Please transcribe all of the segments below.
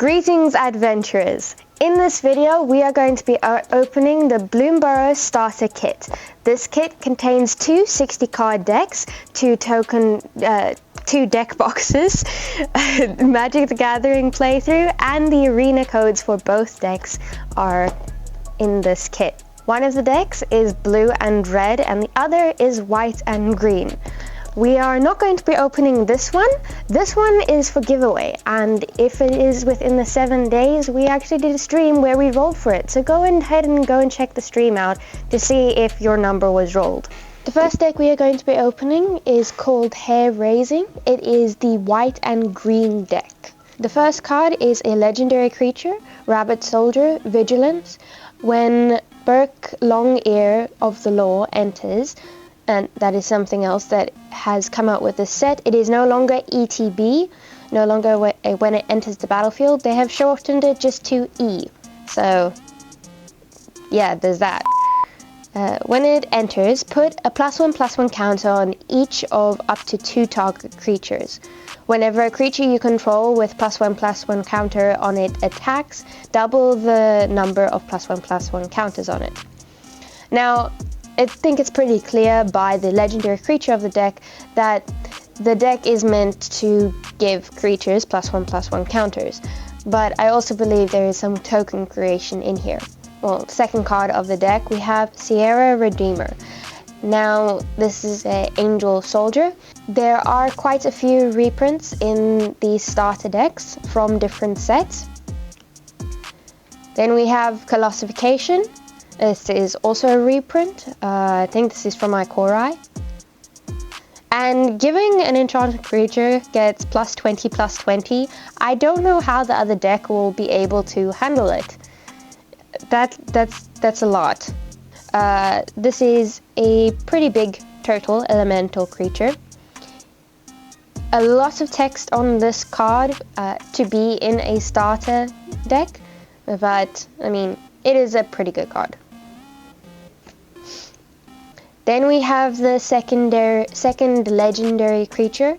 Greetings adventurers! In this video we are going to be opening the Bloomburrow Starter Kit. This kit contains two 60 card decks, two deck boxes, Magic the Gathering playthrough, and the arena codes for both decks are in this kit. One of the decks is blue and red and the other is white and green. We are not going to be opening this one. This one is for giveaway, and if it is within the 7 days, we actually did a stream where we rolled for it. So go ahead and check the stream out to see if your number was rolled. The first deck we are going to be opening is called Hair Raising. It is the white and green deck. The first card is a legendary creature, Rabbit Soldier, Vigilance. When Burke Longear of the Law enters, and that is something else that has come out with this set. It is no longer ETB, no longer when it enters the battlefield. They have shortened it just to E. So, yeah, there's that. When it enters, put a +1/+1 counter on each of up to 2 target creatures. Whenever a creature you control with +1/+1 counter on it attacks, double the number of +1/+1 counters on it. Now, I think it's pretty clear by the legendary creature of the deck that the deck is meant to give creatures +1/+1 counters, but I also believe there is some token creation in here. Well, second card of the deck, we have Sierra Redeemer. Now, this is an Angel Soldier. There are quite a few reprints in these starter decks from different sets. Then we have Colossification. This is also a reprint. I think this is from Ikorai. And giving an enchanted creature gets +20/+20. I don't know how the other deck will be able to handle it. That's a lot. This is a pretty big turtle elemental creature. A lot of text on this card to be in a starter deck, but I mean, it is a pretty good card. Then we have the second legendary creature,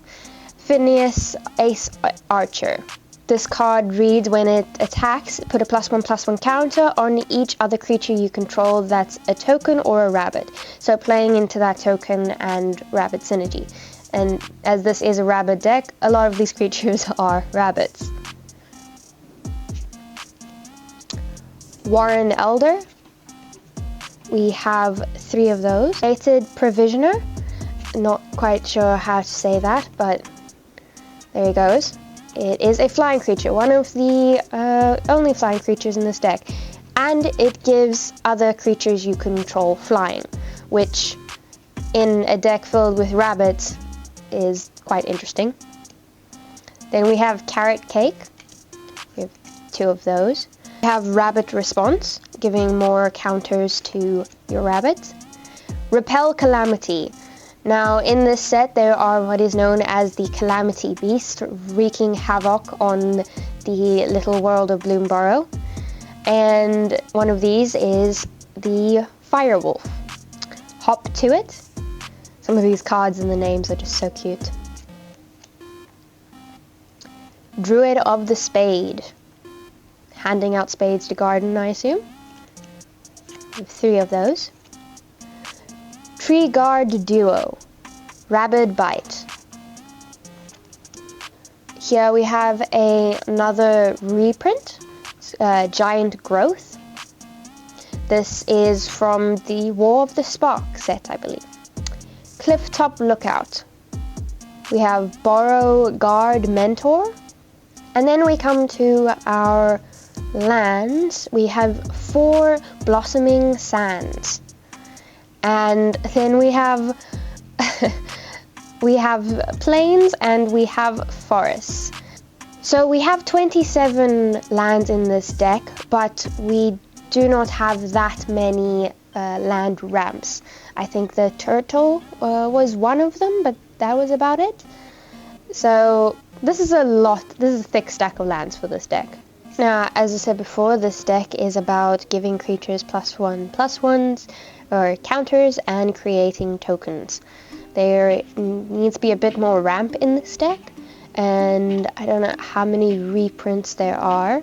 Phineas Ace Archer. This card reads, when it attacks, put a +1/+1 counter on each other creature you control that's a token or a rabbit. So playing into that token and rabbit synergy. And as this is a rabbit deck, a lot of these creatures are rabbits. Warren Elder. We have 3 of those. Fated Provisioner. Not quite sure how to say that, but there he goes. It is a flying creature, one of the only flying creatures in this deck. And it gives other creatures you control flying, which in a deck filled with rabbits is quite interesting. Then we have Carrot Cake. We have 2 of those. We have Rabbit Response, giving more counters to your rabbits. Repel Calamity. Now, in this set, there are what is known as the Calamity Beast, wreaking havoc on the little world of Bloomburrow. And one of these is the Firewolf. Hop to it. Some of these cards and the names are just so cute. Druid of the Spade. Handing out spades to garden, I assume. We have 3 of those. Tree Guard Duo. Rabid Bite. Here we have another reprint, Giant Growth. This is from the War of the Spark set, I believe. Clifftop Lookout. We have Borrow Guard Mentor. And then we come to our lands. We have 4 Blossoming Sands. And then we have we have plains and we have forests. So we have 27 lands in this deck, but we do not have that many land ramps. I think the turtle was one of them, but that was about it. So this is a lot. This is a thick stack of lands for this deck. Now, as I said before, this deck is about giving creatures +1/+1s or counters and creating tokens. There needs to be a bit more ramp in this deck. and I don't know how many reprints there are.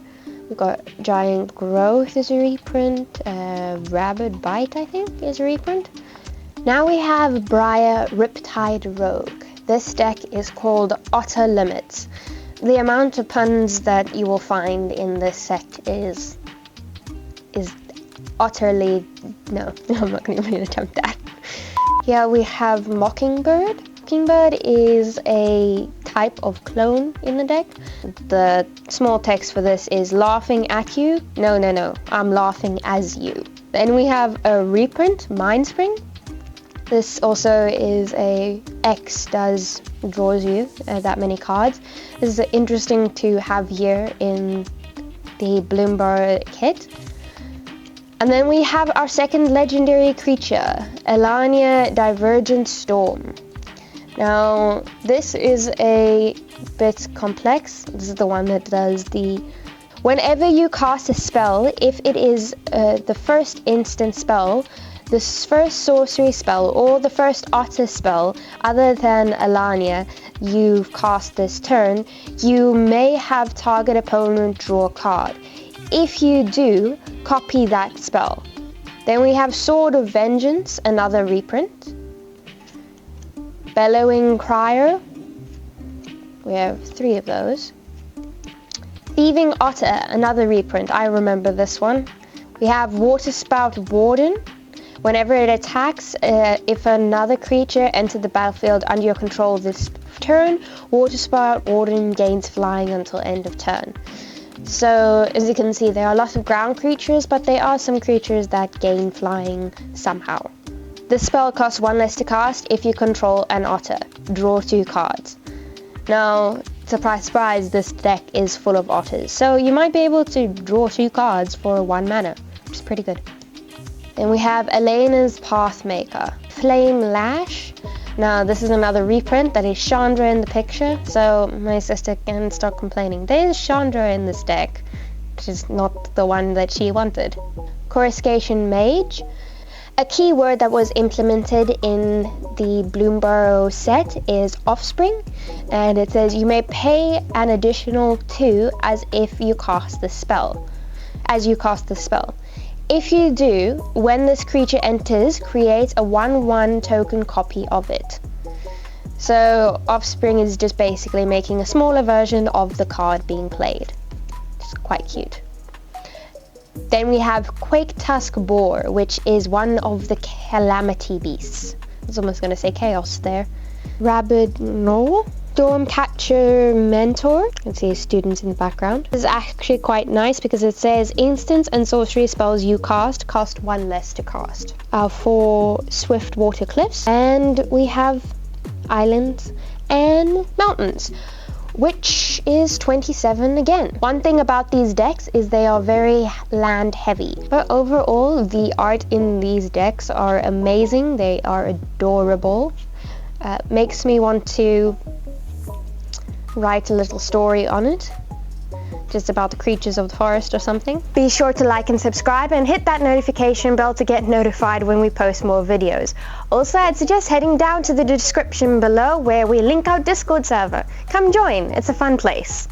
We've got Giant Growth is a reprint, Rabid Bite I think is a reprint. Now we have Briar Riptide Rogue. This deck is called Otter Limits. The amount of puns that you will find in this set is utterly, no, I'm not going to even attempt that. Here we have Mockingbird. Mockingbird is a type of clone in the deck. The small text for this is laughing at you. No, I'm laughing as you. Then we have a reprint, Mindspring. This also is a X draws you that many cards. This is interesting to have here in the Bloomburrow kit. And then we have our second legendary creature, Elania Divergent Storm. Now, this is a bit complex. This is the one that does whenever you cast a spell, if it is the first instant spell, the first sorcery spell, or the first otter spell, other than Elania, you've cast this turn, you may have target opponent draw a card. If you do, copy that spell. Then we have Sword of Vengeance, another reprint. Bellowing Crier. We have 3 of those. Thieving Otter, another reprint. I remember this one. We have Waterspout Warden. Whenever it attacks, if another creature entered the battlefield under your control this turn, Waterspout Warden gains flying until end of turn. So, as you can see, there are a lot of ground creatures, but there are some creatures that gain flying somehow. This spell costs 1 less to cast if you control an otter. Draw 2 cards. Now, surprise, surprise, this deck is full of otters, so you might be able to draw 2 cards for 1 mana, which is pretty good. Then we have Elena's Pathmaker. Flame Lash. Now, this is another reprint that is Chandra in the picture, so my sister can start complaining. There is Chandra in this deck, which is not the one that she wanted. Coruscation Mage. A key word that was implemented in the Bloomburrow set is Offspring, and it says you may pay an additional 2 as if you cast the spell. If you do, when this creature enters, create a 1/1 token copy of it. So Offspring is just basically making a smaller version of the card being played. It's quite cute. Then we have Quake Tusk Boar, which is one of the Calamity Beasts. I was almost going to say Chaos there. Rabid Knoll. Stormcatcher Mentor. You can see his students in the background. This is actually quite nice because it says instants and sorcery spells you cast cost 1 less to cast. 4 Swift Water Cliffs. And we have Islands and Mountains, which is 27 again. One thing about these decks is they are very land heavy, but overall the art in these decks are amazing. They are adorable. Makes me want to write a little story on it, just about the creatures of the forest or something. Be sure to like and subscribe and hit that notification bell to get notified when we post more videos. Also, I'd suggest heading down to the description below where we link our Discord server. Come join, it's a fun place.